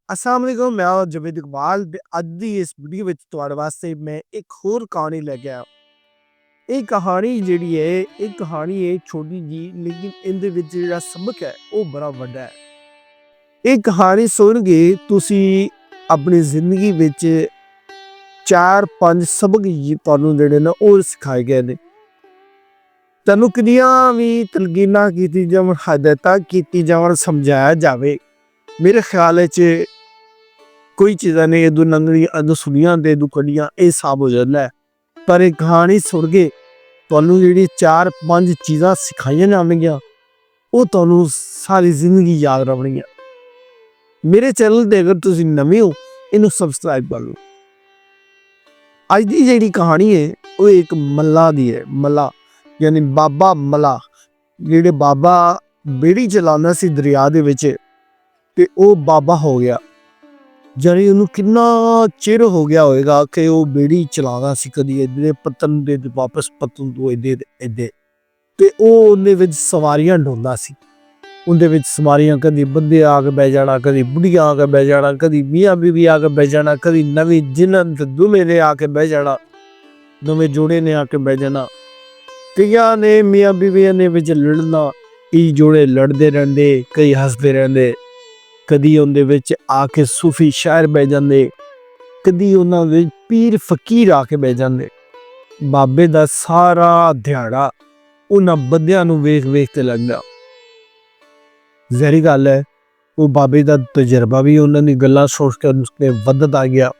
अस्सलाम वालेकुम, मैं हूं जवेद इकबाल ते अज्ज दी इस वीडियो विच तुहाड़े वास्ते मैं एक होर कहानी लेके आया। ਇਹ ਕਹਾਣੀ ਜਿਹੜੀ ਹੈ ਇਹ ਕਹਾਣੀ ਹੈ ਛੋਟੀ ਜੀ ਲੇਕਿਨ ਇਹਦੇ ਵਿੱਚ ਜਿਹੜਾ ਸਬਕ ਹੈ ਉਹ ਬੜਾ ਵੱਡਾ ਹੈ। ਇਹ ਕਹਾਣੀ ਸੁਣ ਕੇ ਤੁਸੀਂ ਆਪਣੀ ਜ਼ਿੰਦਗੀ ਵਿੱਚ 4-5 ਸਬਕ ਤੁਹਾਨੂੰ ਜਿਹੜੇ ਨੇ ਉਹ ਸਿਖਾਏ ਗਏ ਨੇ। ਤੁਹਾਨੂੰ ਕਿੰਨੀਆਂ ਵੀ ਤਲਕੀਨਾਂ ਕੀਤੀ ਜਾਵਣ, ਹਦਾਇਤਾਂ ਕੀਤੀ ਜਾਵਣ, ਸਮਝਾਇਆ ਜਾਵੇ, ਮੇਰੇ ਖਿਆਲ 'ਚ ਕੋਈ ਚੀਜ਼ਾਂ ਨੇ ਇਹ ਦੁਨੀਆਂ ਸੁਣੀਆਂ ਤੇ ਦੁਕੜੀਆਂ ਇਹ ਸਾਬ ਹੋ ਜਾਂਦਾ ਹੈ। ਪਰ ਇਹ ਕਹਾਣੀ ਸੁਣ ਕੇ ਤੁਹਾਨੂੰ ਜਿਹੜੀ 4-5 ਚੀਜ਼ਾਂ ਸਿਖਾਈਆਂ ਜਾਣਗੀਆਂ ਉਹ ਤੁਹਾਨੂੰ ਸਾਰੀ ਜ਼ਿੰਦਗੀ ਯਾਦ ਰਹਿਣਗੀਆਂ। ਮੇਰੇ ਚੈਨਲ 'ਤੇ ਅਗਰ ਤੁਸੀਂ ਨਵੇਂ ਹੋ ਇਹਨੂੰ ਸਬਸਕ੍ਰਾਈਬ ਕਰ ਲਓ। ਅੱਜ ਦੀ ਜਿਹੜੀ ਕਹਾਣੀ ਹੈ ਉਹ ਇੱਕ ਮੱਲਾ ਦੀ ਹੈ। ਮੱਲਾ ਯਾਨੀ ਬਾਬਾ ਮੱਲਾ, ਜਿਹੜੇ ਬਾਬਾ ਬੇੜੀ ਚਲਾਉਂਦਾ ਸੀ ਦਰਿਆ ਦੇ ਵਿੱਚ ਤੇ ਉਹ ਬਾਬਾ ਹੋ ਗਿਆ। ਜਾਨੀ ਉਹਨੂੰ ਕਿੰਨਾ ਚਿਰ ਹੋ ਗਿਆ ਹੋਏਗਾ ਕਿ ਉਹ ਬੇੜੀ ਚਲਾਉਂਦਾ ਸੀ, ਕਦੀ ਇੱਧਰ ਪਤਨ ਦੇ ਵਾਪਸ ਪਤਨ ਤੋਂ ਇੱਧਰ ਤੇ ਉਹ ਉਹਦੇ ਵਿੱਚ ਸਵਾਰੀਆਂ ਢੋਂਦਾ ਸੀ। ਉਹਦੇ ਵਿੱਚ ਸਵਾਰੀਆਂ ਕਦੀ ਬੰਦੇ ਆ ਕੇ ਬਹਿ ਜਾਣਾ, ਕਦੀ ਬੁੜੀਆਂ ਆ ਕੇ ਬਹਿ ਜਾਣਾ, ਕਦੀ ਮੀਆਂ ਬੀਵੀ ਆ ਕੇ ਬਹਿ ਜਾਣਾ, ਕਦੀ ਨਵੀਂ ਜਿਨ੍ਹਾਂ ਦੁਲੇ ਨੇ ਆ ਕੇ ਬਹਿ ਜਾਣਾ, ਨਵੇਂ ਜੋੜੇ ਨੇ ਆ ਕੇ ਬਹਿ ਜਾਣਾ। ਕਈਆਂ ਨੇ ਮੀਆਂ ਬੀਵੀਆਂ ਨੇ ਵਿੱਚ ਲੜਨਾ, ਕਈ ਜੋੜੇ ਲੜਦੇ ਰਹਿੰਦੇ, ਕਈ ਹੱਸਦੇ ਰਹਿੰਦੇ। ਕਦੀ ਉਹਦੇ ਵਿੱਚ ਆ ਕੇ ਸੂਫੀ ਸ਼ਾਇਰ ਬਹਿ ਜਾਂਦੇ, ਕਦੀ ਉਹਨਾਂ ਵਿੱਚ ਪੀਰ ਫਕੀਰ ਆ ਕੇ ਬਹਿ ਜਾਂਦੇ। ਬਾਬੇ ਦਾ ਸਾਰਾ ਦਿਹਾੜਾ ਉਹਨਾਂ ਬੰਦਿਆਂ ਨੂੰ ਵੇਖ ਵੇਖ ਕੇ ਲੱਗਦਾ। ਜ਼ਹਿਰੀ ਗੱਲ ਹੈ, ਉਹ ਬਾਬੇ ਦਾ ਤਜਰਬਾ ਵੀ ਉਹਨਾਂ ਦੀ ਗੱਲਾਂ ਸੋਚ ਕੇ ਉਸਨੇ ਵੱਧਦਾ ਗਿਆ।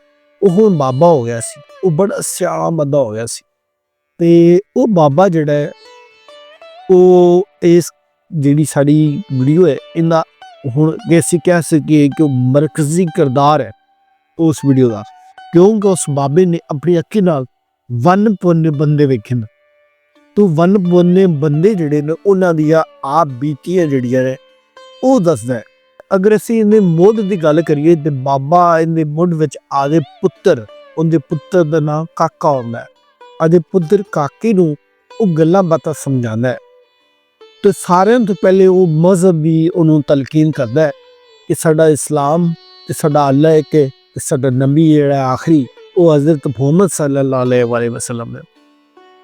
ਉਹ ਹੁਣ ਬਾਬਾ ਹੋ ਗਿਆ ਸੀ, ਉਹ ਬੜਾ ਸਿਆਣਾ ਬੰਦਾ ਹੋ ਗਿਆ ਸੀ। ਤੇ ਉਹ ਬਾਬਾ ਜਿਹੜਾ ਹੈ ਉਹ ਇਸ ਜਿਹੜੀ ਸਾਡੀ ਵੀਡੀਓ ਹੈ ਇਹਦਾ ਹੁਣ ਅਸੀਂ ਕਹਿ ਸਕੀਏ ਕਿ ਉਹ ਮਰਕਜ਼ੀ ਕਿਰਦਾਰ ਹੈ ਉਸ ਵੀਡੀਓ ਦਾ, ਕਿਉਂਕਿ ਉਸ ਬਾਬੇ ਨੇ ਆਪਣੀ ਅੱਖੀ ਨਾਲ ਵਨ ਪੁੰਨੇ ਬੰਦੇ ਵੇਖੇ ਨੇ। ਤੂੰ ਵਨ ਪੁੰਨੇ ਬੰਦੇ ਜਿਹੜੇ ਨੇ ਉਹਨਾਂ ਦੀਆਂ ਆਪ ਬੀਤੀਆਂ ਜਿਹੜੀਆਂ ਨੇ ਉਹ ਦੱਸਦਾ ਹੈ। ਅਗਰ ਅਸੀਂ ਇਹਦੇ ਮੁੱਢ ਦੀ ਗੱਲ ਕਰੀਏ ਤੇ ਬਾਬਾ ਇਹਦੇ ਮੁੱਢ ਵਿੱਚ ਆਦੇ ਪੁੱਤਰ, ਉਹਦੇ ਪੁੱਤਰ ਦਾ ਨਾਮ ਕਾਕਾ ਹੁੰਦਾ ਹੈ। ਆਦੇ ਪੁੱਤਰ ਕਾਕੇ ਨੂੰ ਉਹ ਗੱਲਾਂ ਬਾਤਾਂ ਸਮਝਾਉਂਦਾ ਹੈ ਤੇ ਸਾਰਿਆਂ ਤੋਂ ਪਹਿਲੇ ਉਹ ਮਜ਼ਹਬ ਵੀ ਉਹਨੂੰ ਤਲਕੀਨ ਕਰਦਾ ਹੈ ਕਿ ਸਾਡਾ ਇਸਲਾਮ ਤੇ ਸਾਡਾ ਅੱਲਾ ਹੈ ਕਿ ਸਾਡਾ ਨਬੀ ਜਿਹੜਾ ਆਖਰੀ ਉਹ ਹਜ਼ਰਤ ਮੁਹੰਮਦ ਸੱਲੱਲਾਹੁ ਅਲੈਹਿ ਵਸੱਲਮ ਹੈ।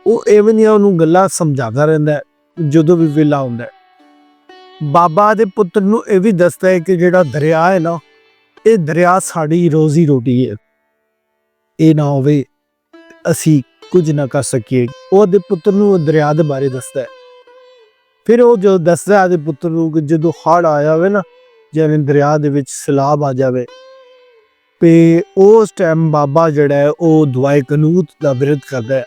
ਉਹ ਐਵੇਂ ਦੀਆਂ ਉਹਨੂੰ ਗੱਲਾਂ ਸਮਝਾਉਂਦਾ ਰਹਿੰਦਾ ਜਦੋਂ ਵੀ ਵੇਲਾ ਹੁੰਦਾ ਹੈ। ਬਾਬਾ ਦੇ ਪੁੱਤਰ ਨੂੰ ਇਹ ਵੀ ਦੱਸਦਾ ਹੈ ਕਿ ਜਿਹੜਾ ਦਰਿਆ ਹੈ ਨਾ, ਇਹ ਦਰਿਆ ਸਾਡੀ ਰੋਜ਼ੀ ਰੋਟੀ ਹੈ, ਇਹ ਨਾ ਹੋਵੇ ਅਸੀਂ ਕੁਝ ਨਾ ਕਰ ਸਕੀਏ। ਉਹਦੇ ਪੁੱਤਰ ਨੂੰ ਉਹ ਦਰਿਆ ਦੇ ਬਾਰੇ ਦੱਸਦਾ ਹੈ। ਫਿਰ ਉਹ ਜੋ ਦੱਸਦਾ ਉਹਦੇ ਪੁੱਤਰ ਨੂੰ ਕਿ ਜਦੋਂ ਹੜ੍ਹ ਆਇਆ ਹੋਵੇ ਨਾ, ਜਿਵੇਂ ਦਰਿਆ ਦੇ ਵਿੱਚ ਸੈਲਾਬ ਆ ਜਾਵੇ, ਤੇ ਉਸ ਟਾਈਮ ਬਾਬਾ ਜਿਹੜਾ ਹੈ ਉਹ ਦੁਆਏ ਕਨੂਤ ਦਾ ਵਿਰਧ ਕਰਦਾ ਹੈ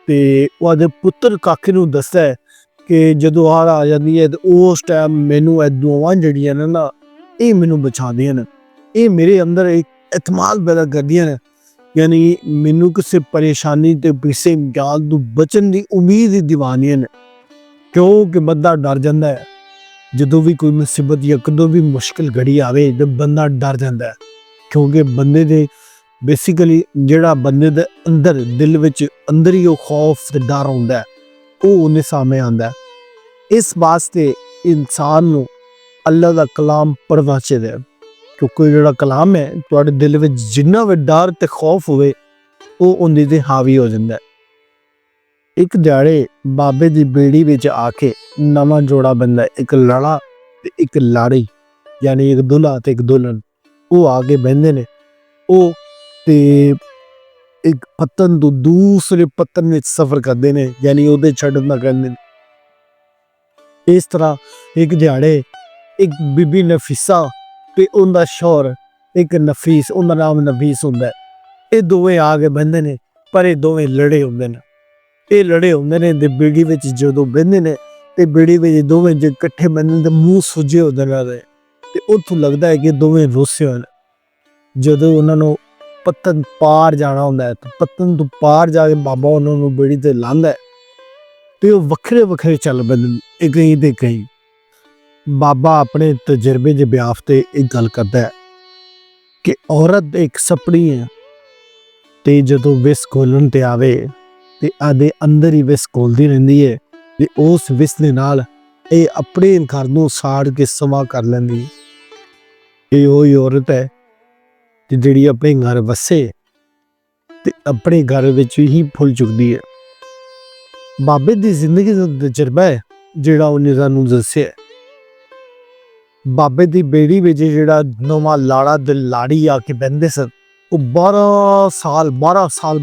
ਤੇ ਉਹਦੇ ਪੁੱਤਰ ਕਾਕੇ ਨੂੰ ਦੱਸਦਾ ਹੈ ਕਿ ਜਦੋਂ ਹੜ੍ਹ ਆ ਜਾਂਦੀ ਹੈ ਤੇ ਉਸ ਟਾਈਮ ਮੈਨੂੰ ਇਹ ਦੁਆਵਾਂ ਜਿਹੜੀਆਂ ਨੇ ਨਾ ਇਹ ਮੈਨੂੰ ਬਚਾਉਂਦੀਆਂ ਨੇ, ਇਹ ਮੇਰੇ ਅੰਦਰ ਇੱਕ ਇਤਮਾਦ ਪੈਦਾ ਕਰਦੀਆਂ ਨੇ। ਯਾਨੀ ਮੈਨੂੰ ਕਿਸੇ ਪਰੇਸ਼ਾਨੀ ਤੇ ਕਿਸੇ ਗੱਲ ਤੋਂ ਬਚਣ ਦੀ ਉਮੀਦ ਹੀ ਦਿਵਾਉਂਦੀਆਂ ਨੇ। ਕਿਉਂਕਿ ਬੰਦਾ ਡਰ ਜਾਂਦਾ ਹੈ ਜਦੋਂ ਵੀ ਕੋਈ ਮੁਸੀਬਤ ਜਾਂ ਕਦੋਂ ਵੀ ਮੁਸ਼ਕਿਲ ਘੜੀ ਆਵੇ ਤੇ ਬੰਦਾ ਡਰ ਜਾਂਦਾ ਹੈ, ਕਿਉਂਕਿ ਬੰਦੇ ਦੇ ਬੇਸਿਕਲੀ ਜਿਹੜਾ ਬੰਦੇ ਦੇ ਅੰਦਰ ਦਿਲ ਵਿੱਚ ਅੰਦਰ ਹੀ ਉਹ ਖੌਫ ਤੇ ਡਰ ਹੁੰਦਾ ਹੈ ਉਹ ਉਹਨੇ ਸਾਹਮਣੇ ਆਉਂਦਾ ਹੈ। ਇਸ ਵਾਸਤੇ ਇਨਸਾਨ ਨੂੰ ਅੱਲਾ ਦਾ ਕਲਾਮ ਪੜ੍ਹਨਾ ਚਾਹੀਦਾ ਹੈ, ਕਿਉਂਕਿ ਜਿਹੜਾ ਕਲਾਮ ਹੈ ਤੁਹਾਡੇ ਦਿਲ ਵਿੱਚ ਜਿੰਨਾ ਵੀ ਡਰ ਤੇ ਖੌਫ ਹੋਵੇ ਉਹ ਉਹਦੇ ਤੇ ਹਾਵੀ ਹੋ ਜਾਂਦਾ ਹੈ। ਇੱਕ ਦਿਹਾੜੇ ਬਾਬੇ ਦੀ ਬੇੜੀ ਵਿੱਚ ਆ ਕੇ ਨਵਾਂ ਜੋੜਾ ਬੰਦਾ, ਇੱਕ ਲੜਾ ਤੇ ਇੱਕ ਲਾੜੀ, ਯਾਨੀ ਇੱਕ ਦੁल्हा ਤੇ ਇੱਕ ਦੁਲਹਨ, ਉਹ ਆ ਕੇ ਬਹਿੰਦੇ ਨੇ। ਉਹ ਤੇ ਇੱਕ ਪਤਨ ਤੋਂ ਦੂਸਰੇ ਪਤਨ ਵਿੱਚ ਸਫ਼ਰ ਕਰਦੇ ਨੇ, ਯਾਨੀ ਉਹਦੇ ਛੱਡਣਾ ਕਰਦੇ ਨੇ। ਇਸ ਤਰ੍ਹਾਂ ਇੱਕ ਦਿਹਾੜੇ ਇੱਕ ਬੀਬੀ ਨਫੀਸਾ ਤੇ ਉਹਦਾ ਸ਼ੌਹਰ ਇੱਕ ਨਫੀਸ, ਉਹਦਾ ਨਾਮ ਨਫੀਸ ਹੁੰਦਾ ਹੈ, ਇਹ ਦੋਵੇਂ ਆ ਕੇ ਬਹਿੰਦੇ ਨੇ। ਪਰ ਇਹ ਦੋਵੇਂ ਲੜੇ ਹੁੰਦੇ ਨੇ, ਇਹ ਲੜੇ ਹੁੰਦੇ ਨੇ ਤੇ ਬੇੜੀ ਵਿੱਚ ਜਦੋਂ ਬਹਿੰਦੇ ਨੇ ਤੇ ਬੇੜੀ ਵਿੱਚ ਦੋਵੇਂ ਜੇ ਇਕੱਠੇ ਬਹਿੰਦੇ ਤੇ ਮੂੰਹ ਸੁੱਜੇ ਹੁੰਦੇ ਨੇ ਤੇ ਉੱਥੋਂ ਲੱਗਦਾ ਹੈ ਕਿ ਦੋਵੇਂ ਰੁੱਸੇ ਹੋਏ ਨੇ। ਜਦੋਂ ਉਹਨਾਂ ਨੂੰ ਪਤਨ ਪਾਰ ਜਾਣਾ ਹੁੰਦਾ ਹੈ ਤਾਂ ਪਤਨ ਤੋਂ ਪਾਰ ਜਾ ਕੇ ਬਾਬਾ ਉਹਨਾਂ ਨੂੰ ਬੇੜੀ ਤੇ ਲਾਉਂਦਾ ਹੈ ਤੇ ਉਹ ਵੱਖਰੇ ਵੱਖਰੇ ਚੱਲ ਪੈਂਦੇ, ਇਹ ਕहीं ਤੇ ਕहीं। ਬਾਬਾ ਆਪਣੇ ਤਜਰਬੇ ਦੇ ਬਿਆਨ ਤੇ ਇੱਕ ਗੱਲ ਕਰਦਾ ਹੈ ਕਿ ਔਰਤ ਇੱਕ ਸਪਣੀ ਹੈ ਤੇ ਜਦੋਂ ਵਿਸ ਖੋਲਣ ਤੇ ਆਵੇ ਤੇ ਆਦੇ ਅੰਦਰ ਹੀ ਵਿਸ ਖੋਲਦੀ ਰਹਿੰਦੀ ਹੈ ਤੇ ਉਸ ਵਿਸ ਦੇ ਨਾਲ ਇਹ ਆਪਣੇ ਘਰ ਨੂੰ ਸਾੜ ਕੇ ਸਮਾਂ ਕਰ ਲੈਂਦੀ। ਇਹ ਉਹੀ ਔਰਤ ਹੈ ਤੇ ਜਿਹੜੀ ਆਪਣੇ ਘਰ ਵਸੇ ਤੇ ਆਪਣੇ ਘਰ ਵਿੱਚ ਹੀ ਫੁੱਲ ਚੁੱਕਦੀ ਹੈ। ਬਾਬੇ ਦੀ ਜ਼ਿੰਦਗੀ ਦਾ ਤਜਰਬਾ ਹੈ ਜਿਹੜਾ ਉਹਨੇ ਸਾਨੂੰ ਦੱਸਿਆ। ਬਾਬੇ ਦੀ ਬੇੜੀ ਵਿੱਚ ਜਿਹੜਾ ਨਵਾਂ ਲਾੜਾ ਤੇ ਲਾੜੀ ਆ ਕੇ ਬਹਿੰਦੇ ਸਨ, ਉਹ 12 ਸਾਲ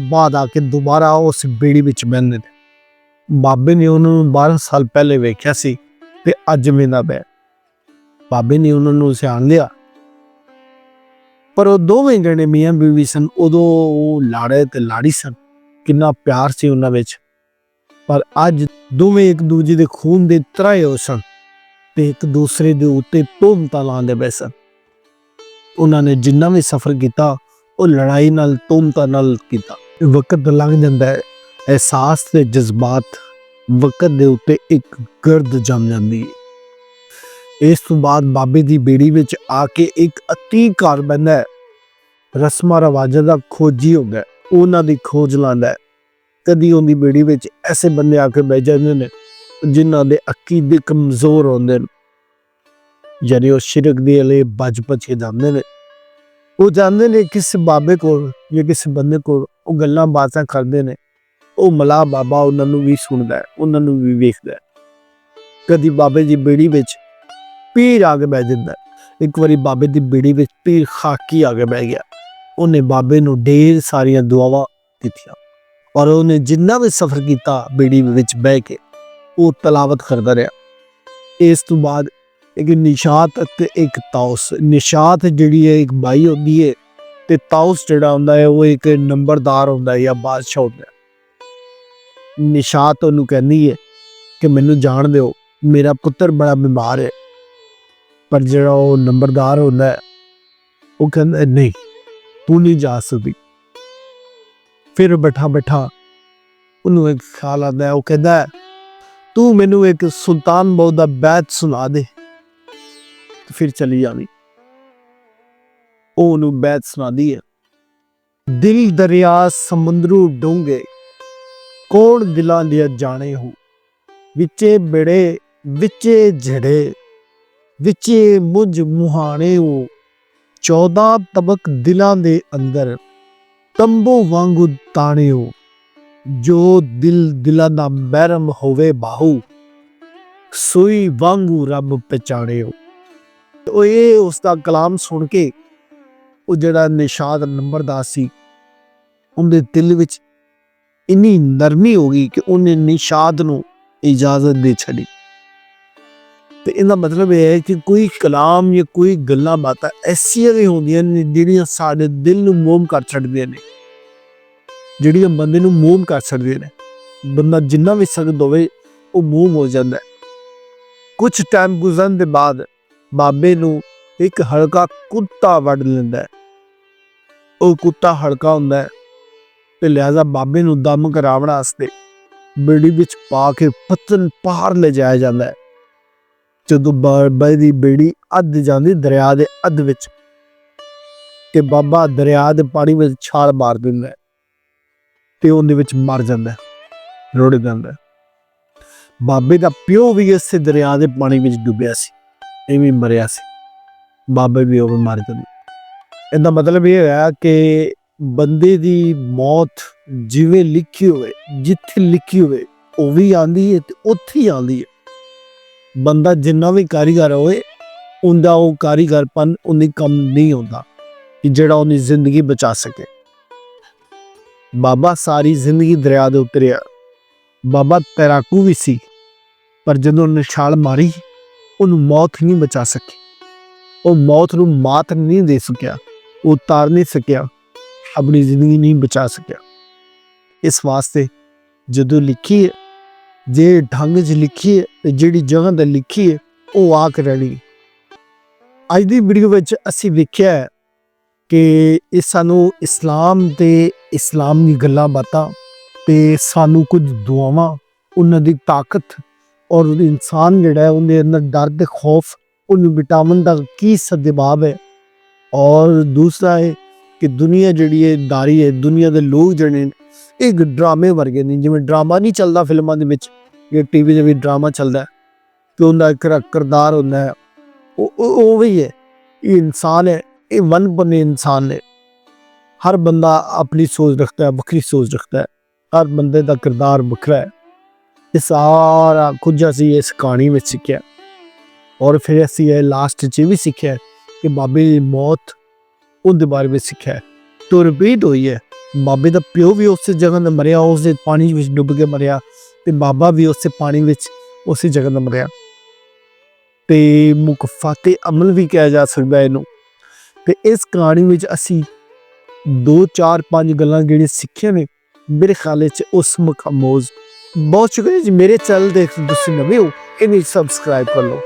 ਬਾਅਦ ਆ ਕੇ ਦੁਬਾਰਾ ਉਸ ਬੇੜੀ ਵਿੱਚ ਬਹਿੰਦੇ ਨੇ। ਬਾਬੇ ਨੇ ਉਹਨਾਂ ਨੂੰ 12 ਸਾਲ ਪਹਿਲੇ ਵੇਖਿਆ ਸੀ ਤੇ ਅੱਜ ਮਿਲਦਾ ਪਿਆ। ਬਾਬੇ ਨੇ ਉਹਨਾਂ ਨੂੰ ਸਿਆਣ ਲਿਆ, ਪਰ ਉਹ ਦੋਵੇਂ ਜਣੇ ਮੀਆਂ ਬੀਵੀ ਸਨ। ਉਦੋਂ ਉਹ ਲਾੜੇ ਤੇ ਲਾੜੀ ਸਨ, ਕਿੰਨਾ ਪਿਆਰ ਸੀ ਉਹਨਾਂ ਵਿੱਚ। ਪਰ ਅੱਜ ਦੋਵੇਂ ਇੱਕ ਦੂਜੇ ਦੇ ਖੂਨ ਦੇ ਤਰਾਏ ਹੋ ਸਨ ਤੇ ਇੱਕ ਦੂਸਰੇ ਦੇ ਉੱਤੇ ਤੋਹਮਤਾਂ ਲਾਉਂਦੇ ਪਏ ਸਨ। ਉਹਨਾਂ ਨੇ ਜਿੰਨਾ ਵੀ ਸਫ਼ਰ ਕੀਤਾ ਉਹ ਲੜਾਈ ਨਾਲ, ਤੋਹਮਤਾਂ ਨਾਲ ਕੀਤਾ। ਵਕਤ ਲੰਘ ਜਾਂਦਾ ਹੈ, ਅਹਿਸਾਸ ਤੇ ਜਜ਼ਬਾਤ ਵਕਤ ਦੇ ਉੱਤੇ ਇੱਕ ਗਰਦ ਜੰਮ ਜਾਂਦੀ ਹੈ। ਇਸ ਤੋਂ ਬਾਅਦ ਬਾਬੇ ਦੀ ਬੇੜੀ ਵਿੱਚ ਆ ਕੇ ਇੱਕ ਅਤੀਕ ਘਰ ਬਹਿੰਦਾ ਹੈ। ਰਸਮਾਂ ਰਿਵਾਜਾਂ ਦਾ ਖੋਜੀ ਹੁੰਦਾ ਹੈ, ਉਹਨਾਂ ਦੀ ਖੋਜ ਲਾਉਂਦਾ ਹੈ। ਕਦੀ ਉਹਦੀ ਬੇੜੀ ਵਿੱਚ ਐਸੇ ਬੰਦੇ ਆ ਕੇ ਬਹਿ ਜਾਂਦੇ ਨੇ ਜਿਨ੍ਹਾਂ ਦੇ ਅਕੀਦੇ ਕਮਜ਼ੋਰ ਹੁੰਦੇ ਨੇ, ਯਾਨੀ ਉਹ ਸ਼ਿਰਕ ਦੇ ਅਲੇ ਬਚ ਕੇ ਜਾਂਦੇ ਨੇ। ਉਹ ਜਾਂਦੇ ਨੇ ਕਿਸੇ ਬਾਬੇ ਕੋਲ ਜਾਂ ਕਿਸੇ ਬੰਦੇ ਕੋਲ, ਉਹ ਗੱਲਾਂ ਬਾਤਾਂ ਕਰਦੇ ਨੇ। ਉਹ ਮਲਾ ਬਾਬਾ ਉਹਨਾਂ ਨੂੰ ਵੀ ਸੁਣਦਾ ਹੈ, ਉਹਨਾਂ ਨੂੰ ਵੀ ਵੇਖਦਾ ਹੈ। ਕਦੀ ਬਾਬੇ ਦੀ ਬੇੜੀ ਵਿੱਚ ਪੀਰ ਆ ਕੇ ਬਹਿ ਜਾਂਦਾ ਹੈ। ਇੱਕ ਵਾਰੀ ਬਾਬੇ ਦੀ ਬੇੜੀ ਵਿੱਚ ਪੀਰ ਖਾਕੀ ਆ ਕੇ ਬਹਿ ਗਿਆ। ਉਹਨੇ ਬਾਬੇ ਨੂੰ ਢੇਰ ਸਾਰੀਆਂ ਦੁਆਵਾਂ ਦਿੱਤੀਆਂ ਔਰ ਉਹਨੇ ਜਿੰਨਾ ਵੀ ਸਫ਼ਰ ਕੀਤਾ ਬੇੜੀ ਵਿੱਚ ਬਹਿ ਕੇ ਉਹ ਤਲਾਵਤ ਕਰਦਾ ਰਿਹਾ। ਇਸ ਤੋਂ ਬਾਅਦ ਇੱਕ ਨਿਸ਼ਾਤ ਅਤੇ ਇੱਕ ਤਾਉਸ। ਨਿਸ਼ਾਤ ਜਿਹੜੀ ਹੈ ਇੱਕ ਬਾਈ ਹੁੰਦੀ ਹੈ ਤੇ ਤਾਉਸ ਜਿਹੜਾ ਹੁੰਦਾ ਹੈ ਉਹ ਇੱਕ ਨੰਬਰਦਾਰ ਹੁੰਦਾ ਹੈ ਜਾਂ ਬਾਦਸ਼ਾਹ ਹੁੰਦਾ ਹੈ। ਨਿਸ਼ਾਤ ਉਹਨੂੰ ਕਹਿੰਦੀ ਹੈ ਕਿ ਮੈਨੂੰ ਜਾਣ ਦਿਓ, ਮੇਰਾ ਪੁੱਤਰ ਬੜਾ ਬਿਮਾਰ ਹੈ। ਪਰ ਜਿਹੜਾ ਉਹ ਨੰਬਰਦਾਰ ਹੁੰਦਾ ਹੈ ਉਹ ਕਹਿੰਦਾ ਨਹੀਂ, ਤੂੰ ਨਹੀਂ ਜਾ ਸਕਦੀ। ਫਿਰ ਬੈਠਾ ਉਹਨੂੰ ਇੱਕ ਖਿਆਲ ਆਉਂਦਾ ਹੈ। ਉਹ ਕਹਿੰਦਾ ਤੂੰ ਮੈਨੂੰ ਇੱਕ ਸੁਲਤਾਨ ਬਹੁ ਦਾ ਬੈਤ ਸੁਣਾ ਦੇ, ਫਿਰ ਚਲੀ ਜਾਵੀਂ। ਉਹ ਉਹਨੂੰ ਬੈਤ ਸੁਣਾਦੀ ਹੈ। ਦਿਲ ਦਰਿਆ ਸਮੁੰਦਰੂ ਡੂੰਘੇ, ਕੌਣ ਦਿਲਾਂ ਦੀਆਂ ਜਾਣੇ ਹੋ। ਵਿੱਚੇ ਬੇੜੇ ਵਿੱਚੇ ਝੜੇ, ਵਿੱਚੇ ਮੁਝ ਮੁਹਾਣੇ ਹੋ। 14 ਤਬਕ ਦਿਲਾਂ ਦੇ ਅੰਦਰ, ਤੰਬੂ ਵਾਂਗੂ ਤਾਣੇ ਹੋ। ਜੋ ਦਿਲਾਂ ਦਾ ਮਹਿਰਮ ਹੋਵੇ ਬਾਹੂ, ਸੂਈ ਵਾਂਗੂ ਰੱਬ ਪਛਾਣੇ ਹੋ। ਉਹ ਇਹ ਉਸਦਾ ਕਲਾਮ ਸੁਣ ਕੇ ਉਹ ਜਿਹੜਾ ਨਿਸ਼ਾਤ ਨੰਬਰਦਾਰ ਸੀ, ਉਹਦੇ ਦਿਲ ਵਿੱਚ ਇੰਨੀ ਨਰਮੀ ਹੋ ਗਈ ਕਿ ਉਹਨੇ ਨਿਸ਼ਾਤ ਨੂੰ ਇਜਾਜ਼ਤ ਦੇ ਛੱਡੀ। ਤੇ ਇਹਦਾ ਮਤਲਬ ਇਹ ਹੈ ਕਿ ਕੋਈ ਕਲਾਮ ਜਾਂ ਕੋਈ ਗੱਲਾਂ ਬਾਤਾਂ ਐਸੀਆਂ ਵੀ ਹੁੰਦੀਆਂ ਨੇ ਜਿਹੜੀਆਂ ਸਾਡੇ ਦਿਲ ਨੂੰ ਮੋਮ ਕਰ ਛੱਡਦੀਆਂ ਨੇ, ਜਿਹੜੀਆਂ ਬੰਦੇ ਨੂੰ ਮੋਮ ਕਰ ਛੱਡਦੀਆਂ ਨੇ। ਬੰਦਾ ਜਿੰਨਾ ਵੀ ਸਖਤ ਹੋਵੇ ਉਹ ਮੋਮ ਹੋ ਜਾਂਦਾ ਹੈ। ਕੁਝ ਟਾਈਮ ਗੁਜ਼ਰਨ ਦੇ ਬਾਅਦ ਬਾਬੇ ਨੂੰ ਇੱਕ ਹਲਕਾ ਕੁੱਤਾ ਵੱਢ ਲੈਂਦਾ ਹੈ। ਉਹ ਕੁੱਤਾ ਹਲਕਾ ਹੁੰਦਾ ਹੈ ਤੇ ਲਿਹਾਜ਼ਾ ਬਾਬੇ ਨੂੰ ਦਮ ਕਰਾਉਣ ਵਾਸਤੇ ਬੇੜੀ ਵਿੱਚ ਪਾ ਕੇ ਪਤਨ ਪਾਰ ਲੈ ਜਾਇਆ ਜਾਂਦਾ ਹੈ। ਜਦੋਂ ਬਾਬੇ ਦੀ ਬੇੜੀ ਅੱਧ ਜਾਂਦੀ ਦਰਿਆ ਦੇ ਅੱਧ ਵਿੱਚ, ਤੇ ਬਾਬਾ ਦਰਿਆ ਦੇ ਪਾਣੀ ਵਿੱਚ ਛਾਲ ਮਾਰ ਦਿੰਦਾ ਹੈ ਤੇ ਉਹਦੇ ਵਿੱਚ ਮਰ ਜਾਂਦਾ ਹੈ, ਰੁੜ ਜਾਂਦਾ ਹੈ। ਬਾਬੇ ਦਾ ਪਿਓ ਵੀ ਇਸੇ ਦਰਿਆ ਦੇ ਪਾਣੀ ਵਿੱਚ ਡੁੱਬਿਆ ਸੀ, ਐਵੇਂ ਮਰਿਆ ਸੀ। ਬਾਬੇ ਵੀ ਉਹ ਮਰ ਜਾਂਦੇ। ਇਹਦਾ ਮਤਲਬ ਇਹ ਹੋਇਆ ਕਿ ਬੰਦੇ ਦੀ ਮੌਤ ਜਿਵੇਂ ਲਿਖੀ ਹੋਵੇ, ਜਿੱਥੇ ਲਿਖੀ ਹੋਵੇ ਉਹ ਵੀ ਆਉਂਦੀ ਹੈ ਤੇ ਉੱਥੇ ਹੀ ਆਉਂਦੀ ਹੈ। ਬੰਦਾ ਜਿੰਨਾ ਵੀ ਕਾਰੀਗਰ ਹੋਏ, ਉਹਦਾ ਉਹ ਕਾਰੀਗਰਪਨ ਉਹਦੀ ਕੰਮ ਨਹੀਂ ਹੁੰਦਾ ਕਿ ਜਿਹੜਾ ਉਹਦੀ ਜ਼ਿੰਦਗੀ ਬਚਾ ਸਕੇ। ਬਾਬਾ ਸਾਰੀ ਜ਼ਿੰਦਗੀ ਦਰਿਆ ਦੇ ਉੱਤੇ ਰਿਹਾ। ਬਾਬਾ ਤੈਰਾਕੂ ਵੀ ਸੀ, ਪਰ ਜਦੋਂ ਉਹਨੇ ਛਾਲ ਮਾਰੀ ਉਹਨੂੰ ਮੌਤ ਨਹੀਂ ਬਚਾ ਸਕੀ। ਉਹ ਮੌਤ ਨੂੰ ਮਾਤ ਨਹੀਂ ਦੇ ਸਕਿਆ, ਉਹ ਉਤਾਰ ਨਹੀਂ ਸਕਿਆ, ਆਪਣੀ ਜ਼ਿੰਦਗੀ ਨਹੀਂ ਬਚਾ ਸਕਿਆ। ਇਸ ਵਾਸਤੇ ਜਦੋਂ ਲਿਖੀ ਹੈ, ਜੇ ਢੰਗ 'ਚ ਲਿਖੀ ਹੈ ਤੇ ਜਿਹੜੀ ਜਗ੍ਹਾ 'ਤੇ ਲਿਖੀ ਹੈ ਉਹ ਆ ਕੇ ਰਹਿਣੀ। ਅੱਜ ਦੀ ਵੀਡੀਓ ਵਿੱਚ ਅਸੀਂ ਵੇਖਿਆ ਕਿ ਇਹ ਸਾਨੂੰ ਇਸਲਾਮ ਤੇ ਇਸਲਾਮ ਦੀ ਗੱਲਾਂ ਬਾਤਾਂ ਤੇ ਸਾਨੂੰ ਕੁਝ ਦੁਆਵਾਂ, ਉਹਨਾਂ ਦੀ ਤਾਕਤ ਔਰ ਇਨਸਾਨ ਜਿਹੜਾ ਹੈ ਉਹਦੇ ਅੰਦਰ ਡਰ ਤੇ ਖੌਫ, ਉਹਨੂੰ ਵਿਟਾਮਿਨ ਦਾ ਕੀ ਸਦਭਾਵ ਹੈ। ਔਰ ਦੂਸਰਾ ਹੈ ਕਿ ਦੁਨੀਆ ਜਿਹੜੀ ਹੈ ਦਾਰੀ ਹੈ, ਦੁਨੀਆ ਦੇ ਲੋਕ ਜਿਹੜੇ ਨੇ ਇੱਕ ਡਰਾਮੇ ਵਰਗੇ ਨੇ। ਜਿਵੇਂ ਡਰਾਮਾ ਨਹੀਂ ਚੱਲਦਾ ਫਿਲਮਾਂ ਦੇ ਵਿੱਚ ਜਾਂ ਟੀਵੀ 'ਤੇ ਵੀ ਡਰਾਮਾ ਚੱਲਦਾ ਤੇ ਉਹਦਾ ਇੱਕ ਕਿਰਦਾਰ ਹੁੰਦਾ ਹੈ, ਉਹ ਵੀ ਹੈ। ਇਹ ਇਨਸਾਨ ਹੈ, ਇਹ ਮਨਪਨੇ ਇਨਸਾਨ ਨੇ। हर बंदा अपनी सोच रखता है, बखरी सोच रखता है, हर बंदे का किरदार बखरा है। ये सारा कुछ असी इस कहानी में सीखा और फिर असी ये लास्ट च भी सीखा कि बाबे की मौत उनके बारे में सीखा है। तो रिपीट हुई है, बाबे का प्यो भी उस जगह पर मरिया, उस पानी में डुब के मरिया, तो बाबा भी उस पानी में उस जगह पर मरिया। तो मुकफाते अमल भी कहा जा सकता है इनू। तो इस कहानी में असी 2 4 5 गल्लां जिहड़ियां सिक्खियां ने मेरे ख्याल उस मखमोज। बहुत शुक्रिया जी, मेरे चैनल देख तुसीं नवे हो, इन्हें सबसक्राइब कर लो।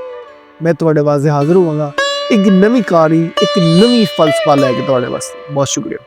मैं तुहाडे वास्ते हाज़र होवांगा एक नवी कहानी, एक नवी फलसफा लैके तुहाडे वास्ते। बहुत शुक्रिया।